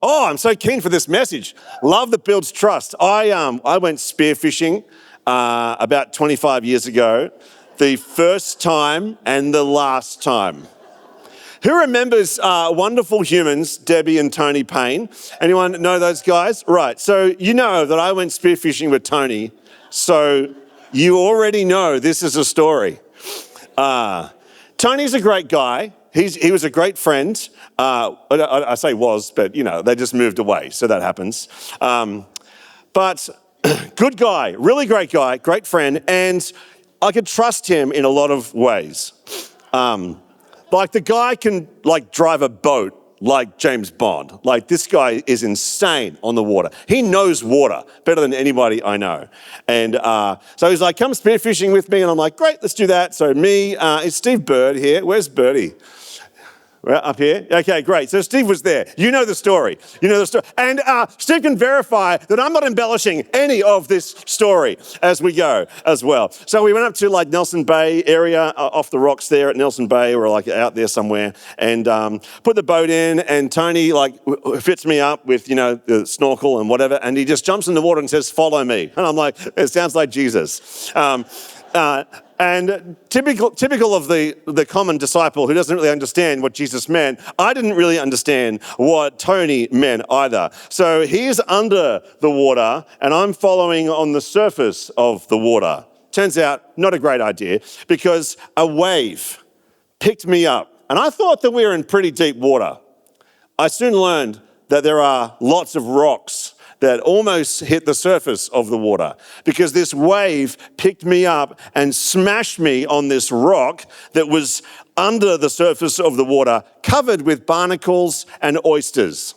Oh, I'm so keen for this message. Love that builds trust. I went spearfishing about 25 years ago, the first time and the last time. Who remembers Wonderful Humans, Debbie and Tony Payne? Anyone know those guys? Right, so you know that I went spearfishing with Tony, so you already know this is a story. Tony's a great guy. He was a great friend. I say was, but they just moved away, so that happens. But good guy, really great guy, great friend, and I could trust him in a lot of ways. Like the guy can drive a boat like James Bond. Like this guy is insane on the water. He knows water better than anybody I know. And so he's like, come spearfishing with me. And I'm like, great, let's do that. So me, is Steve Bird here? Where's Birdie? Up here? Okay, great. So Steve was there. You know the story. And Steve can verify that I'm not embellishing any of this story as we go as well. So we went up to Nelson Bay area, off the rocks there at Nelson Bay, or out there somewhere, and put the boat in, and Tony fits me up with, the snorkel and whatever, and he just jumps in the water and says, follow me. And I'm like, it sounds like Jesus. And typical of the common disciple who doesn't really understand what Jesus meant, I didn't really understand what Tony meant either. So he's under the water and I'm following on the surface of the water. Turns out, not a great idea, because a wave picked me up. And I thought that we were in pretty deep water. I soon learned that there are lots of rocks that almost hit the surface of the water, because this wave picked me up and smashed me on this rock that was under the surface of the water, covered with barnacles and oysters.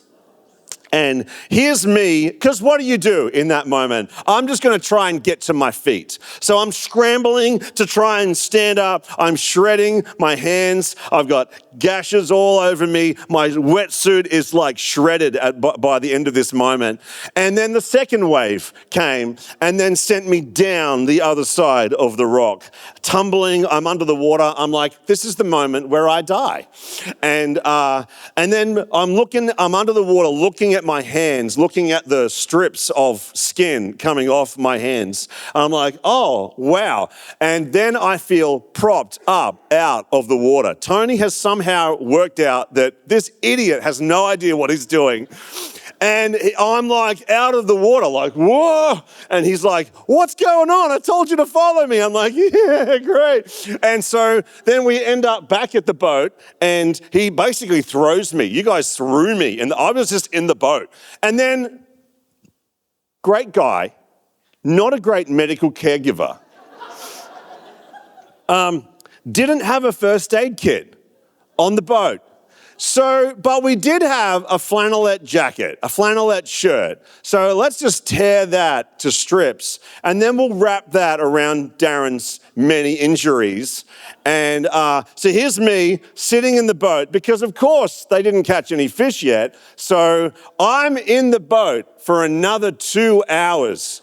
And here's me, because what do you do in that moment? I'm just going to try and get to my feet. So I'm scrambling to try and stand up. I'm shredding my hands. I've got gashes all over me. My wetsuit is shredded by the end of this moment. And then the second wave came and then sent me down the other side of the rock. Tumbling, I'm under the water. I'm like, this is the moment where I die. And then I'm under the water looking at my hands, looking at the strips of skin coming off my hands. I'm like, oh, wow. And then I feel propped up out of the water. Tony has somehow worked out that this idiot has no idea what he's doing. And I'm out of the water, whoa. And he's like, what's going on? I told you to follow me. I'm like, yeah, great. And so then we end up back at the boat and he basically throws me. You guys threw me and I was just in the boat. And then, great guy, not a great medical caregiver, didn't have a first aid kit on the boat. So, but we did have a flannelette jacket, a flannelette shirt. So let's just tear that to strips and then we'll wrap that around Darren's many injuries. And so here's me sitting in the boat because of course they didn't catch any fish yet. So I'm in the boat for another 2 hours.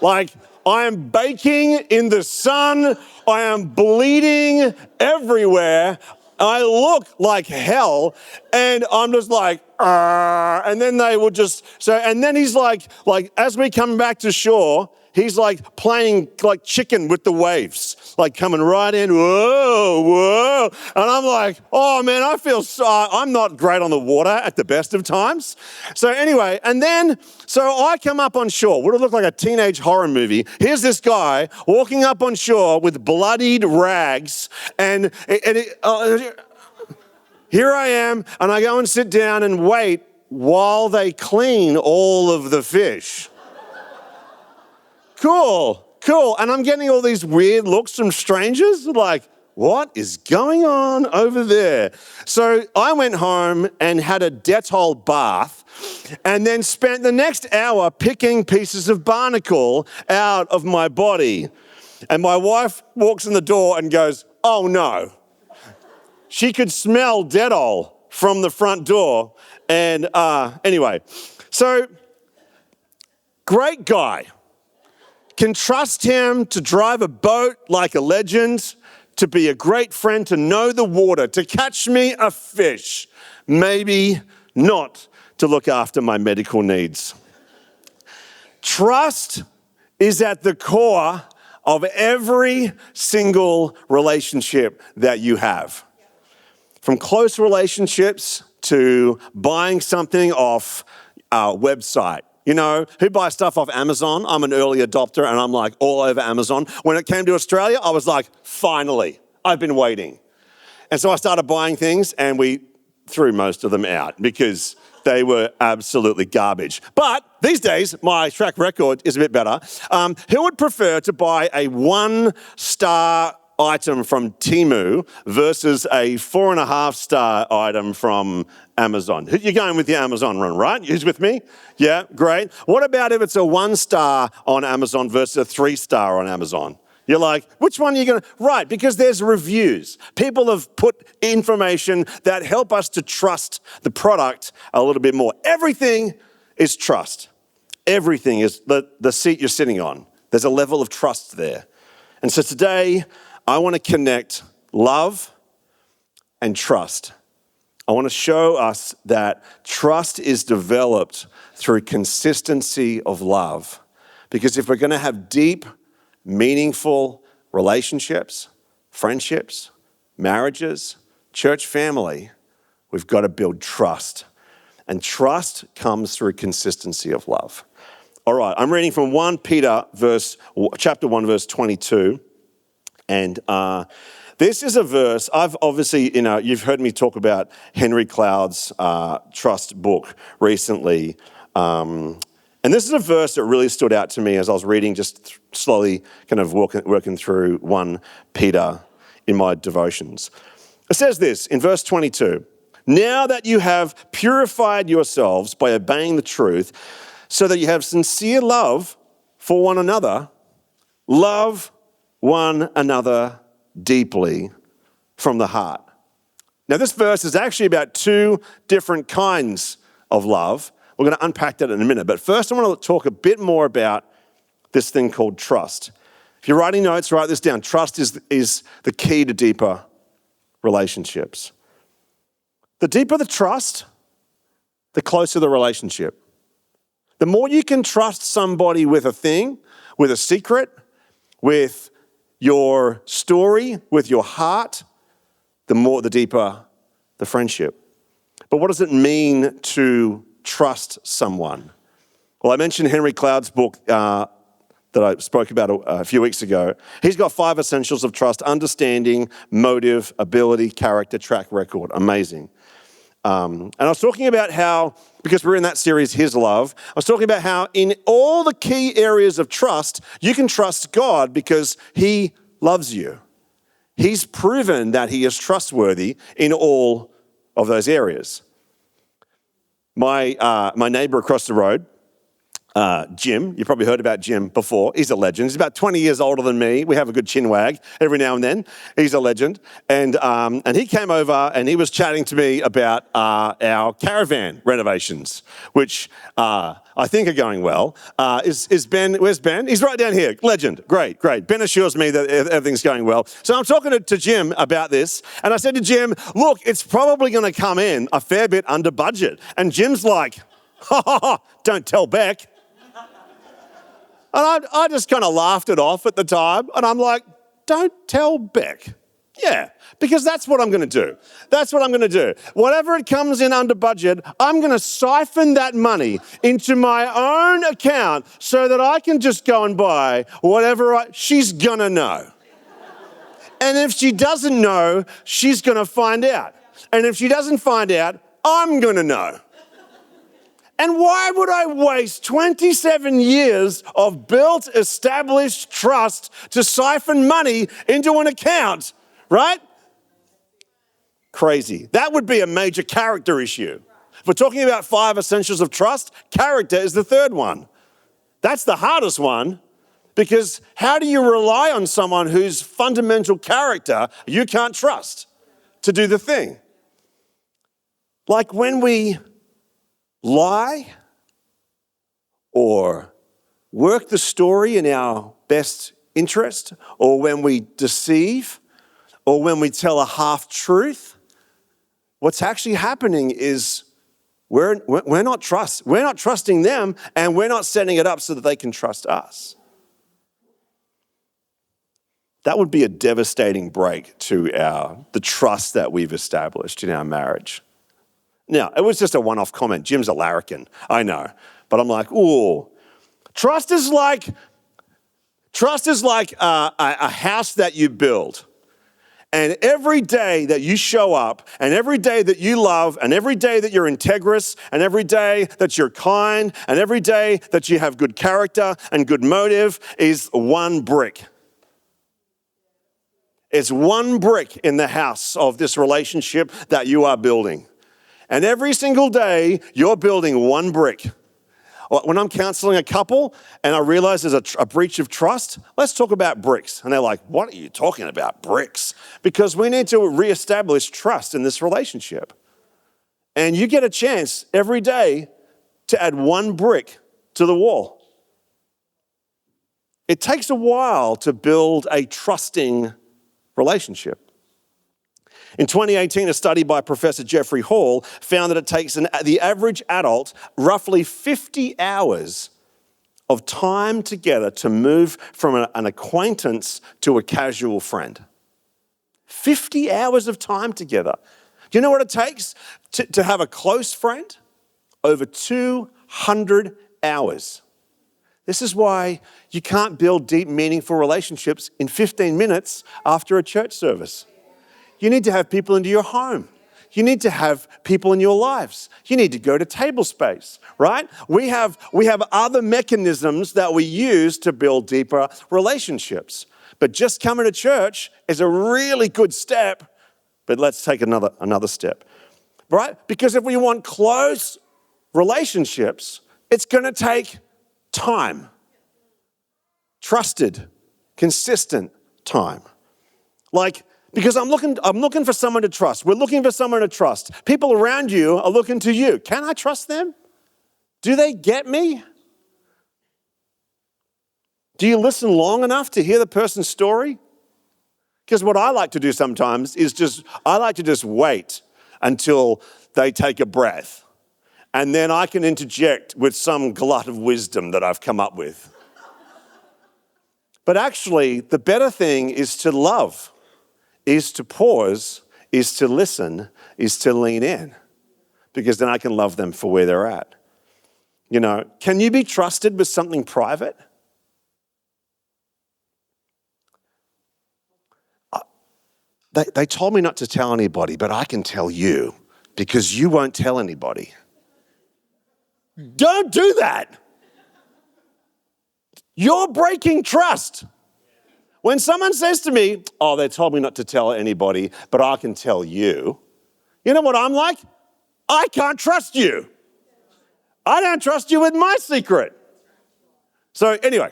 I am baking in the sun. I am bleeding everywhere. I look like hell, and I'm just and then they would and then he's as we come back to shore, he's playing chicken with the waves, coming right in, whoa. And I'm like, oh man, I'm not great on the water at the best of times. So anyway, so I come up on shore, would have looked like a teenage horror movie. Here's this guy walking up on shore with bloodied rags, and here I am, and I go and sit down and wait while they clean all of the fish. Cool. And I'm getting all these weird looks from strangers, what is going on over there? So I went home and had a Dettol bath and then spent the next hour picking pieces of barnacle out of my body. And my wife walks in the door and goes, oh no. She could smell Dettol from the front door. And anyway, so great guy. Can trust him to drive a boat like a legend, to be a great friend, to know the water, to catch me a fish. Maybe not to look after my medical needs. Trust is at the core of every single relationship that you have. From close relationships to buying something off our website. You know, who buys stuff off Amazon? I'm an early adopter and I'm like all over Amazon. When it came to Australia, I was like, finally, I've been waiting. And so I started buying things and we threw most of them out because they were absolutely garbage. But these days, my track record is a bit better. Who would prefer to buy a 1-star item from Temu versus a 4.5-star item from Amazon? You're going with the Amazon run, right? Who's with me? Yeah, great. What about if it's a 1-star on Amazon versus a 3-star on Amazon? You're like, which one are you going to? Right, because there's reviews. People have put information that help us to trust the product a little bit more. Everything is trust. Everything is the seat you're sitting on. There's a level of trust there. And so today, I want to connect love and trust. I want to show us that trust is developed through consistency of love. Because if we're going to have deep, meaningful relationships, friendships, marriages, church family, we've got to build trust. And trust comes through consistency of love. All right, I'm reading from 1 Peter chapter 1, verse 22. And this is a verse, I've obviously, you've heard me talk about Henry Cloud's Trust book recently. And this is a verse that really stood out to me as I was reading, just slowly kind of working through 1 Peter in my devotions. It says this in verse 22, "Now that you have purified yourselves by obeying the truth, so that you have sincere love for one another, love one another deeply from the heart." Now, this verse is actually about 2 different kinds of love. We're going to unpack that in a minute. But first, I want to talk a bit more about this thing called trust. If you're writing notes, write this down. Trust is the key to deeper relationships. The deeper the trust, the closer the relationship. The more you can trust somebody with a thing, with a secret, with your story, with your heart, the deeper the friendship. But what does it mean to trust someone? Well, I mentioned Henry Cloud's book that I spoke about a few weeks ago. He's got 5 essentials of trust: understanding, motive, ability, character, track record. Amazing. And I was talking about how, because we're in that series, His Love, I was talking about how in all the key areas of trust, you can trust God because He loves you. He's proven that He is trustworthy in all of those areas. My neighbor across the road, Jim, you probably heard about Jim before. He's a legend. He's about 20 years older than me. We have a good chin wag every now and then. He's a legend. And he came over and he was chatting to me about our caravan renovations, which I think are going well. Is Ben, where's Ben? He's right down here. Legend. Great. Ben assures me that everything's going well. So I'm talking to Jim about this. And I said to Jim, look, it's probably going to come in a fair bit under budget. And Jim's like, don't tell Beck. And I just kind of laughed it off at the time. And I'm like, don't tell Beck. Yeah, because that's what I'm going to do. That's what I'm going to do. Whatever it comes in under budget, I'm going to siphon that money into my own account so that I can just go and buy whatever she's going to know. And if she doesn't know, she's going to find out. And if she doesn't find out, I'm going to know. And why would I waste 27 years of built, established trust to siphon money into an account, right? Crazy. That would be a major character issue. If we're talking about 5 essentials of trust, character is the third one. That's the hardest one, because how do you rely on someone whose fundamental character you can't trust to do the thing? Like when we lie or work the story in our best interest, or when we deceive, or when we tell a half truth, what's actually happening is we're not trusting them, and we're not setting it up so that they can trust us. That would be a devastating break to the trust that we've established in our marriage. Now, it was just a one-off comment. Jim's a larrikin, I know. But I'm like, ooh, trust is like a house that you build. And every day that you show up, and every day that you love, and every day that you're integrous, and every day that you're kind, and every day that you have good character and good motive is one brick. It's one brick in the house of this relationship that you are building. And every single day, you're building one brick. When I'm counseling a couple and I realize there's a breach of trust, let's talk about bricks. And they're like, what are you talking about, bricks? Because we need to reestablish trust in this relationship. And you get a chance every day to add one brick to the wall. It takes a while to build a trusting relationship. In 2018, a study by Professor Jeffrey Hall found that it takes the average adult roughly 50 hours of time together to move from an acquaintance to a casual friend. 50 hours of time together. Do you know what it takes to have a close friend? Over 200 hours. This is why you can't build deep, meaningful relationships in 15 minutes after a church service. You need to have people into your home. You need to have people in your lives. You need to go to table space, right? We have other mechanisms that we use to build deeper relationships. But just coming to church is a really good step, but let's take another step, right? Because if we want close relationships, it's going to take time. Trusted, consistent time. Because I'm looking for someone to trust. We're looking for someone to trust. People around you are looking to you. Can I trust them? Do they get me? Do you listen long enough to hear the person's story? Because what I like to do sometimes is I like to just wait until they take a breath. And then I can interject with some glut of wisdom that I've come up with. But actually, the better thing is to love. Is to pause, is to listen, is to lean in. Because then I can love them for where they're at. You know, can you be trusted with something private? They told me not to tell anybody, but I can tell you because you won't tell anybody. Don't do that. You're breaking trust. When someone says to me, oh, they told me not to tell anybody, but I can tell you, you know what I'm like? I can't trust you. I don't trust you with my secret. So anyway,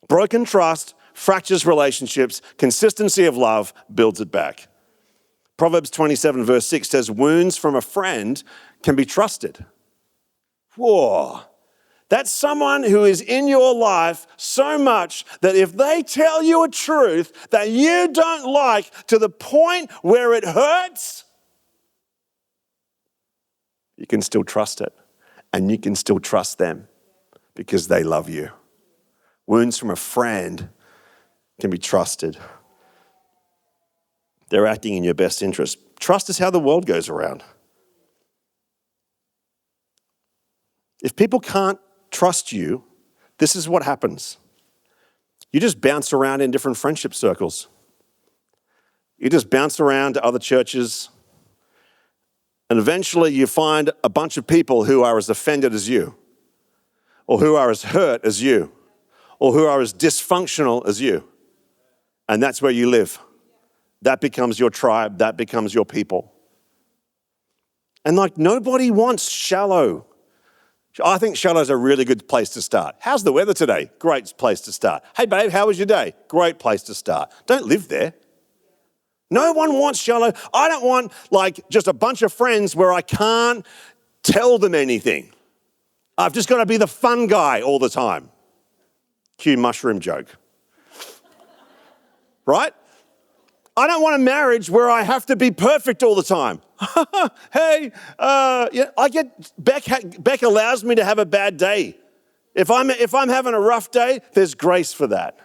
broken trust fractures relationships, consistency of love builds it back. Proverbs 27 verse 6 says, wounds from a friend can be trusted. Whoa. That's someone who is in your life so much that if they tell you a truth that you don't like to the point where it hurts, you can still trust it and you can still trust them because they love you. Wounds from a friend can be trusted. They're acting in your best interest. Trust is how the world goes around. If people can't trust you, this is what happens. You just bounce around in different friendship circles. You just bounce around to other churches, and eventually you find a bunch of people who are as offended as you, or who are as hurt as you, or who are as dysfunctional as you. And that's where you live. That becomes your tribe, that becomes your people. And nobody wants shallow. I think shallow is a really good place to start. How's the weather today? Great place to start. Hey babe, how was your day? Great place to start. Don't live there. No one wants shallow. I don't want just a bunch of friends where I can't tell them anything. I've just got to be the fun guy all the time. Cue mushroom joke. Right? I don't want a marriage where I have to be perfect all the time. Hey, Beck allows me to have a bad day. If I'm having a rough day, there's grace for that.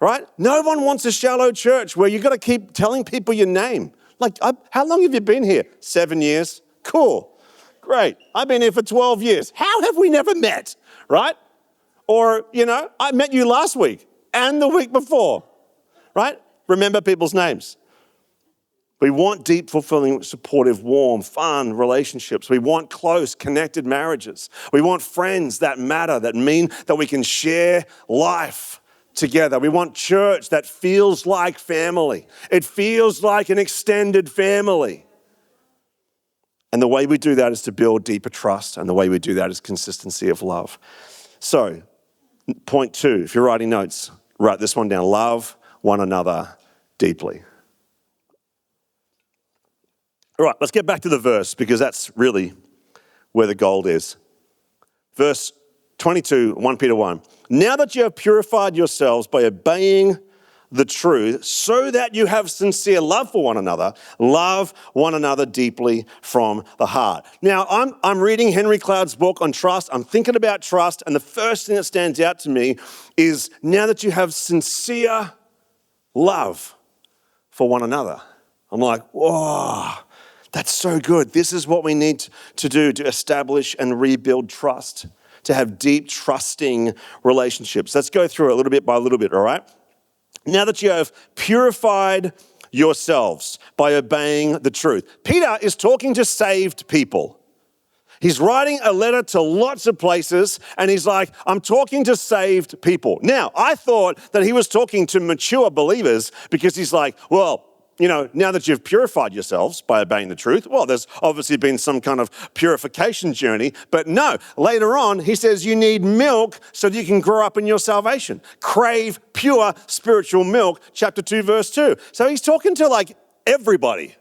Right? No one wants a shallow church where you've got to keep telling people your name. Like, how long have you been here? 7 years. Cool. Great. I've been here for 12 years. How have we never met? Right? Or, I met you last week and the week before. Right? Remember people's names. We want deep, fulfilling, supportive, warm, fun relationships. We want close, connected marriages. We want friends that matter, that mean that we can share life together. We want church that feels like family. It feels like an extended family. And the way we do that is to build deeper trust. And the way we do that is consistency of love. So, point 2, if you're writing notes, write this one down. Love one another deeply. All right, let's get back to the verse because that's really where the gold is. Verse 22, 1 Peter 1. Now that you have purified yourselves by obeying the truth, so that you have sincere love for one another, love one another deeply from the heart. Now, I'm reading Henry Cloud's book on trust. I'm thinking about trust, and the first thing that stands out to me is now that you have sincere love for one another. I'm like, whoa. That's so good. This is what we need to do to establish and rebuild trust, to have deep, trusting relationships. Let's go through it a little bit by little bit, all right? Now that you have purified yourselves by obeying the truth. Peter is talking to saved people. He's writing a letter to lots of places, and he's like, I'm talking to saved people. Now, I thought that he was talking to mature believers because he's like, well, now that you've purified yourselves by obeying the truth, well, there's obviously been some kind of purification journey. But no, later on, he says you need milk so that you can grow up in your salvation. Crave pure spiritual milk, chapter 2, verse 2. So he's talking to like everybody.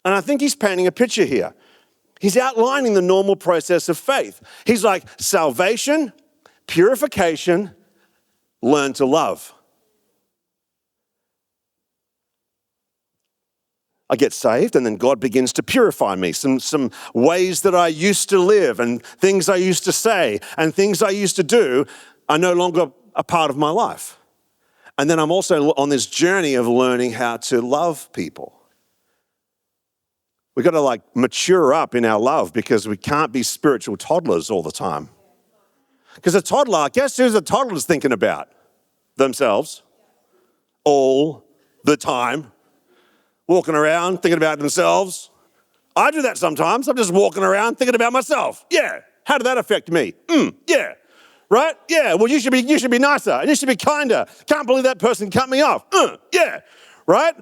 And I think he's painting a picture here. He's outlining the normal process of faith. He's like salvation, purification, learn to love. I get saved and then God begins to purify me. Some ways that I used to live and things I used to say and things I used to do are no longer a part of my life. And then I'm also on this journey of learning how to love people. We've got to mature up in our love because we can't be spiritual toddlers all the time. Because a toddler, guess who the toddler's thinking about? Themselves. All the time. Walking around thinking about themselves. I do that sometimes. I'm just walking around thinking about myself. Yeah. How did that affect me? Yeah. Right? Yeah. Well, you should be nicer and you should be kinder. Can't believe that person cut me off. Yeah. Right?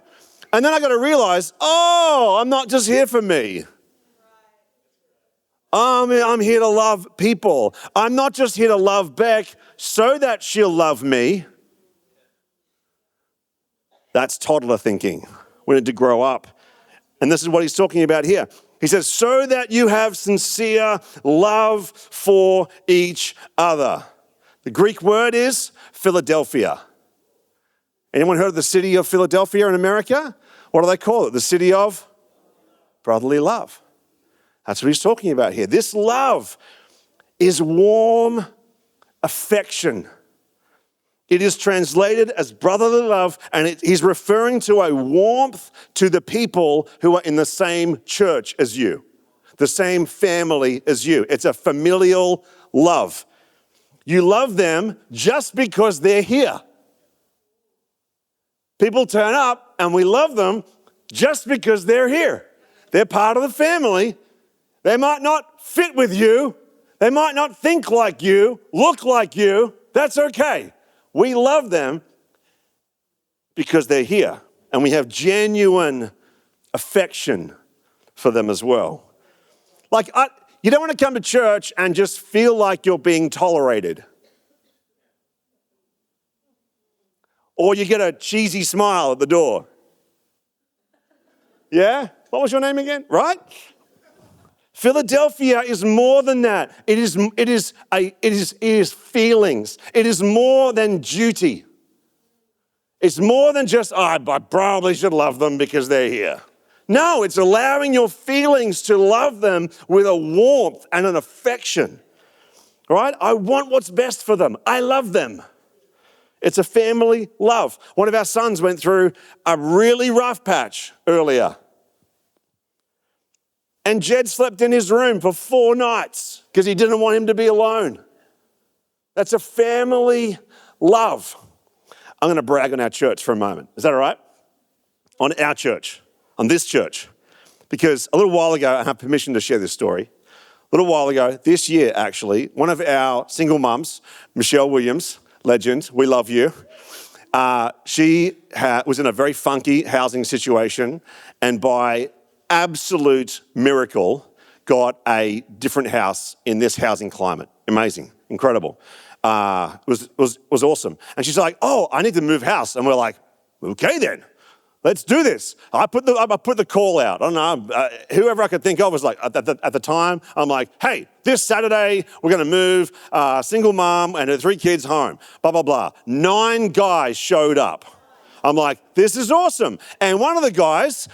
And then I got to realize, I'm not just here for me. I'm here to love people. I'm not just here to love Beck so that she'll love me. That's toddler thinking. We need to grow up. And this is what he's talking about here. He says, so that you have sincere love for each other. The Greek word is Philadelphia. Anyone heard of the city of Philadelphia in America? What do they call it? The city of brotherly love. That's what he's talking about here. This love is warm affection. It is translated as brotherly love, and he's referring to a warmth to the people who are in the same church as you, the same family as you. It's a familial love. You love them just because they're here. People turn up, and we love them just because they're here. They're part of the family. They might not fit with you. They might not think like you, look like you. That's okay. We love them because they're here, and we have genuine affection for them as well. You don't want to come to church and just feel like you're being tolerated. Or you get a cheesy smile at the door. Yeah? What was your name again? Right? Philadelphia is more than that. It is feelings. It is more than duty. It's more than just, I probably should love them because they're here. No, it's allowing your feelings to love them with a warmth and an affection, right? I want what's best for them. I love them. It's a family love. One of our sons went through a really rough patch earlier. And Jed slept in his room for 4 nights because he didn't want him to be alone. That's a family love. I'm going to brag on our church for a moment. Is that all right? On our church, on this church. Because a little while ago, I have permission to share this story. A little while ago, this year actually, one of our single mums, Michelle Williams, legend, we love you. She was in a very funky housing situation, and by absolute miracle, got a different house in this housing climate. Amazing, incredible. It was awesome. And she's like, oh, I need to move house. And we're like, okay then, let's do this. I put the call out. I don't know, whoever I could think of was like, at the time, I'm like, hey, this Saturday, we're going to move single mom and her 3 kids home, blah, blah, blah. 9 guys showed up. I'm like, this is awesome. And one of the guys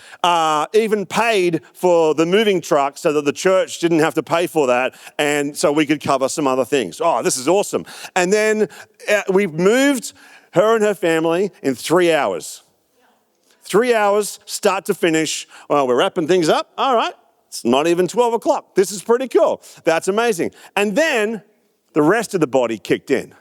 even paid for the moving truck so that the church didn't have to pay for that, and so we could cover some other things. Oh, this is awesome. And then we moved her and her family in 3 hours. 3 hours, start to finish. Well, we're wrapping things up. All right, it's not even 12 o'clock. This is pretty cool. That's amazing. And then the rest of the body kicked in.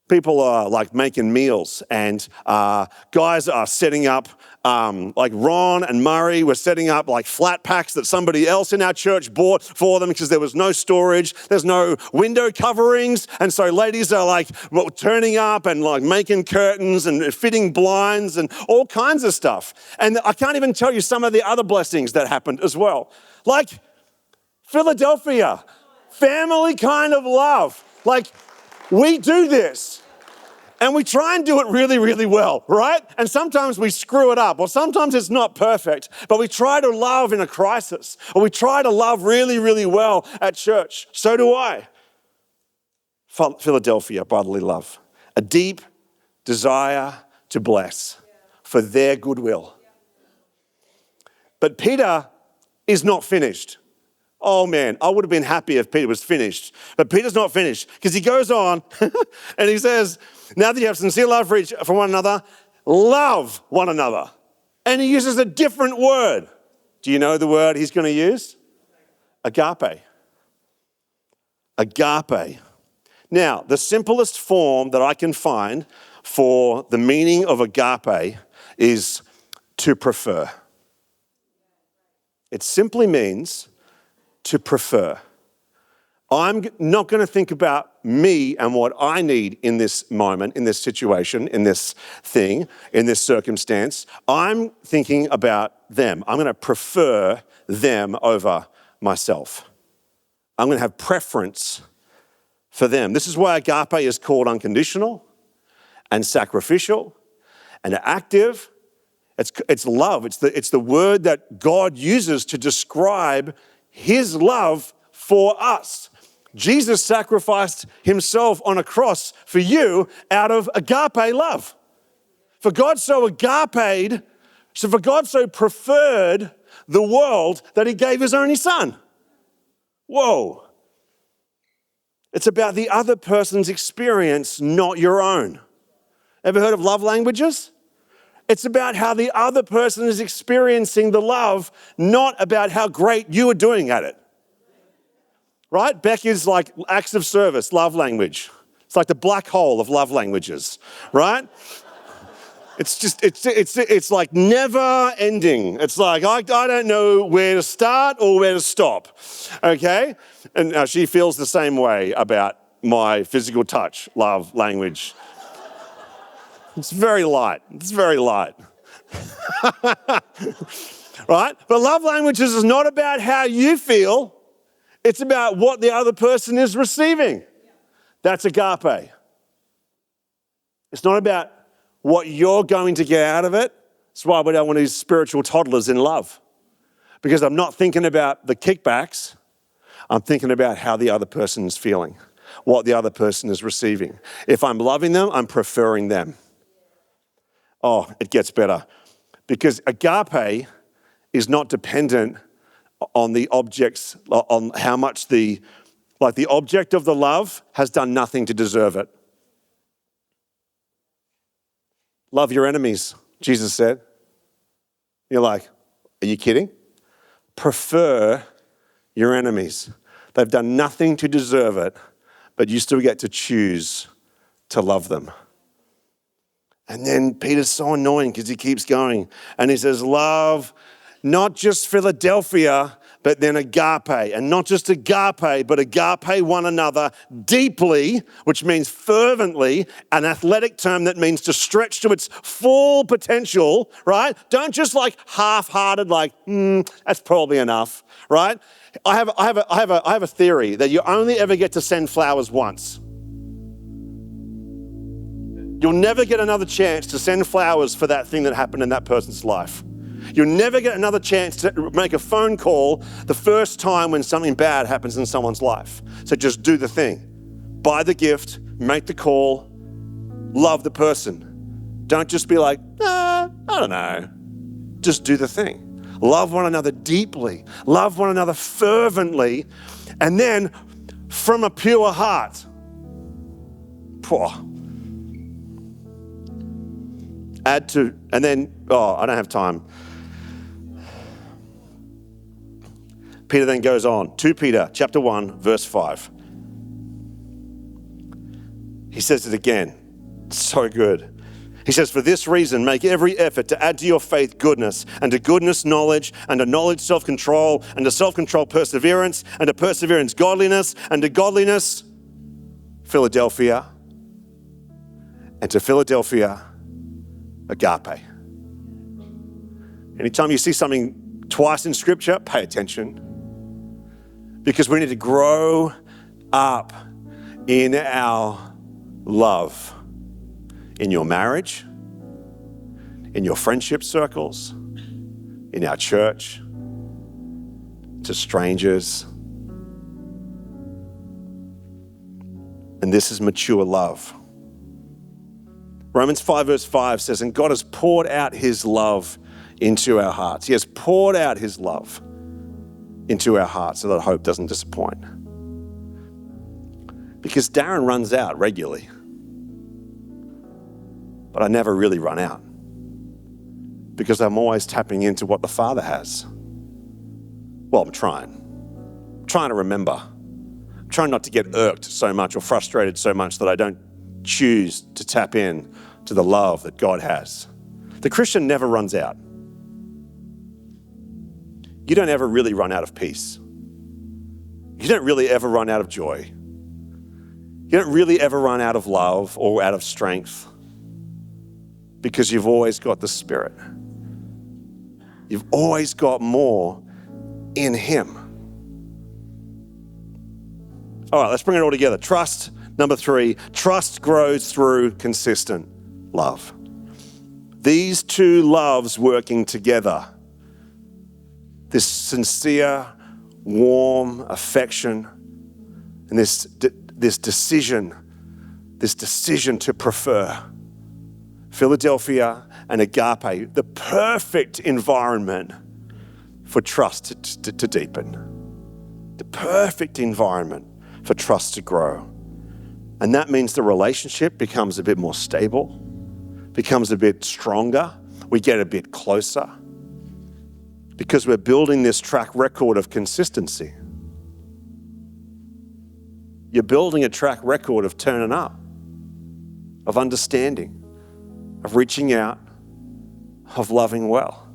People are like making meals, and guys are setting up, like Ron and Murray were setting up like flat packs that somebody else in our church bought for them because there was no storage, there's no window coverings. And so ladies are like turning up and like making curtains and fitting blinds and all kinds of stuff. And I can't even tell you some of the other blessings that happened as well. Like Philadelphia, family kind of love. Like, we do this, and we try and do it really, really well, right? And sometimes we screw it up, or sometimes it's not perfect, but we try to love in a crisis, or we try to love really, really well at church. So do I. Philadelphia, brotherly love. A deep desire to bless for their goodwill. But Peter is not finished. Oh man, I would have been happy if Peter was finished. But Peter's not finished because he goes on and he says, now that you have sincere love for one another, love one another. And he uses a different word. Do you know the word he's going to use? Agape. Agape. Now, the simplest form that I can find for the meaning of agape is to prefer. It simply means to prefer. I'm not going to think about me and what I need in this moment, in this situation, in this thing, in this circumstance. I'm thinking about them. I'm going to prefer them over myself. I'm going to have preference for them. This is why agape is called unconditional and sacrificial and active. It's love. It's the word that God uses to describe his love for us. Jesus sacrificed himself on a cross for you out of agape love. For God so preferred the world that he gave his only son. Whoa. It's about the other person's experience, not your own. Ever heard of love languages? It's about how the other person is experiencing the love, not about how great you are doing at it. Right? Beck is like acts of service, love language. It's like the black hole of love languages, right? It's like never ending. It's like, I don't know where to start or where to stop, okay? And she feels the same way about my physical touch, love language. It's very light. Right? But love languages is not about how you feel. It's about what the other person is receiving. That's agape. It's not about what you're going to get out of it. That's why we don't want these spiritual toddlers in love. Because I'm not thinking about the kickbacks. I'm thinking about how the other person is feeling, what the other person is receiving. If I'm loving them, I'm preferring them. Oh, it gets better. Because agape is not dependent on the objects, on how much the object of the love has done nothing to deserve it. Love your enemies, Jesus said. You're like, are you kidding? Prefer your enemies. They've done nothing to deserve it, but you still get to choose to love them. And then Peter's so annoying because he keeps going. And he says, love not just Philadelphia, but then agape. And not just agape, but agape one another deeply, which means fervently, an athletic term that means to stretch to its full potential, right? Don't just like half-hearted, like, that's probably enough, right? I have a theory that you only ever get to send flowers once. You'll never get another chance to send flowers for that thing that happened in that person's life. You'll never get another chance to make a phone call the first time when something bad happens in someone's life. So just do the thing. Buy the gift, make the call, love the person. Don't just be like, I don't know. Just do the thing. Love one another deeply. Love one another fervently. And then from a pure heart. Add to, and then, I don't have time. Peter then goes on, 2 Peter chapter 1, verse 5. He says it again, so good. He says, for this reason, make every effort to add to your faith goodness, and to goodness knowledge, and to knowledge self-control, and to self-control perseverance, and to perseverance godliness, and to godliness Philadelphia, and to Philadelphia agape. Anytime you see something twice in scripture, pay attention. Because we need to grow up in our love. In your marriage, in your friendship circles, in our church, to strangers. And this is mature love. Romans 5 verse 5 says, and God has poured out his love into our hearts. He has poured out his love into our hearts so that hope doesn't disappoint. Because Darren runs out regularly, but I never really run out because I'm always tapping into what the Father has. Well, I'm trying to remember. I'm trying not to get irked so much or frustrated so much that I don't choose to tap in to the love that God has. The Christian never runs out. You don't ever really run out of peace. You don't really ever run out of joy. You don't really ever run out of love or out of strength because you've always got the Spirit. You've always got more in Him. All right, let's bring it all together. Trust. Number 3, trust grows through consistent love. These two loves working together, this sincere, warm affection, and this decision to prefer. Philadelphia and agape, the perfect environment for trust to deepen. The perfect environment for trust to grow. And that means the relationship becomes a bit more stable, becomes a bit stronger. We get a bit closer because we're building this track record of consistency. You're building a track record of turning up, of understanding, of reaching out, of loving well.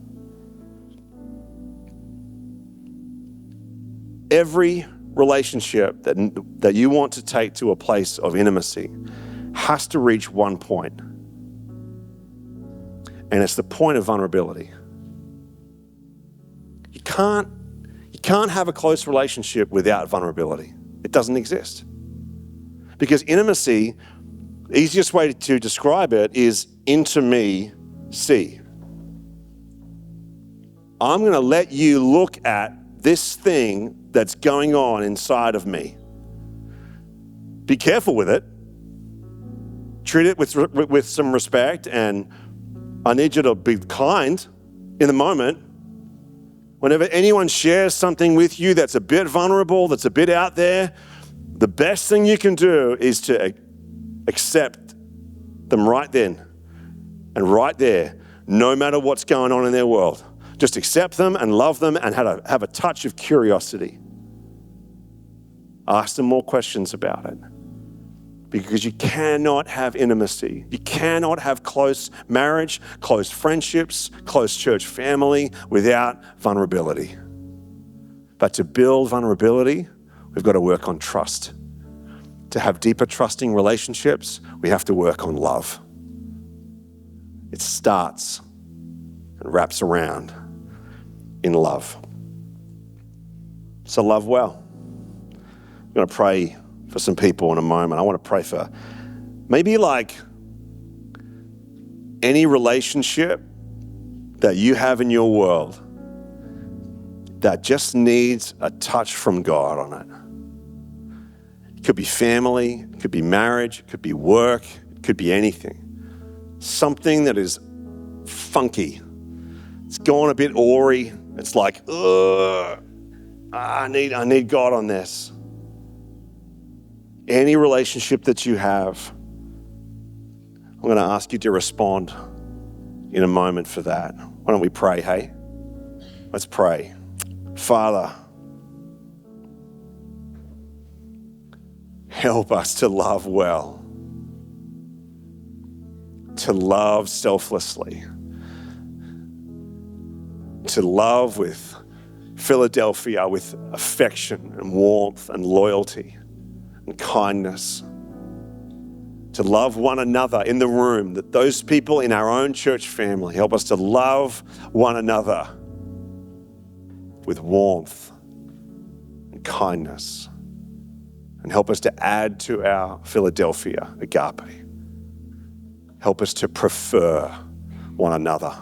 Every relationship that you want to take to a place of intimacy has to reach one point. And it's the point of vulnerability. You can't have a close relationship without vulnerability. It doesn't exist. Because intimacy, the easiest way to describe it is intimacy. I'm going to let you look at this thing that's going on inside of me. Be careful with it. Treat it with some respect, and I need you to be kind in the moment. Whenever anyone shares something with you that's a bit vulnerable, that's a bit out there, the best thing you can do is to accept them right then and right there, no matter what's going on in their world. Just accept them and love them and have a touch of curiosity. Ask them more questions about it. Because you cannot have intimacy. You cannot have close marriage, close friendships, close church family without vulnerability. But to build vulnerability, we've got to work on trust. To have deeper trusting relationships, we have to work on love. It starts and wraps around in love. So love well. I'm going to pray for some people in a moment. I want to pray for maybe like any relationship that you have in your world that just needs a touch from God on it. It could be family, it could be marriage, it could be work, it could be anything. Something that is funky. It's gone a bit awry. It's like, I need God on this. Any relationship that you have, I'm going to ask you to respond in a moment for that. Why don't we pray, hey? Let's pray. Father, help us to love well, to love selflessly, to love with Philadelphia, with affection and warmth and loyalty and kindness, to love one another in the room, that those people in our own church family help us to love one another with warmth and kindness, and help us to add to our Philadelphia agape. Help us to prefer one another.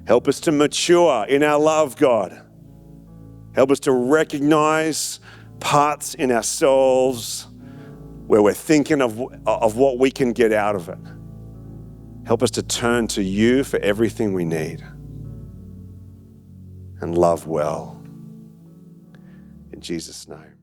Help us to mature in our love, God. Help us to recognize parts in ourselves where we're thinking of what we can get out of it. Help us to turn to you for everything we need and love well. In Jesus' name.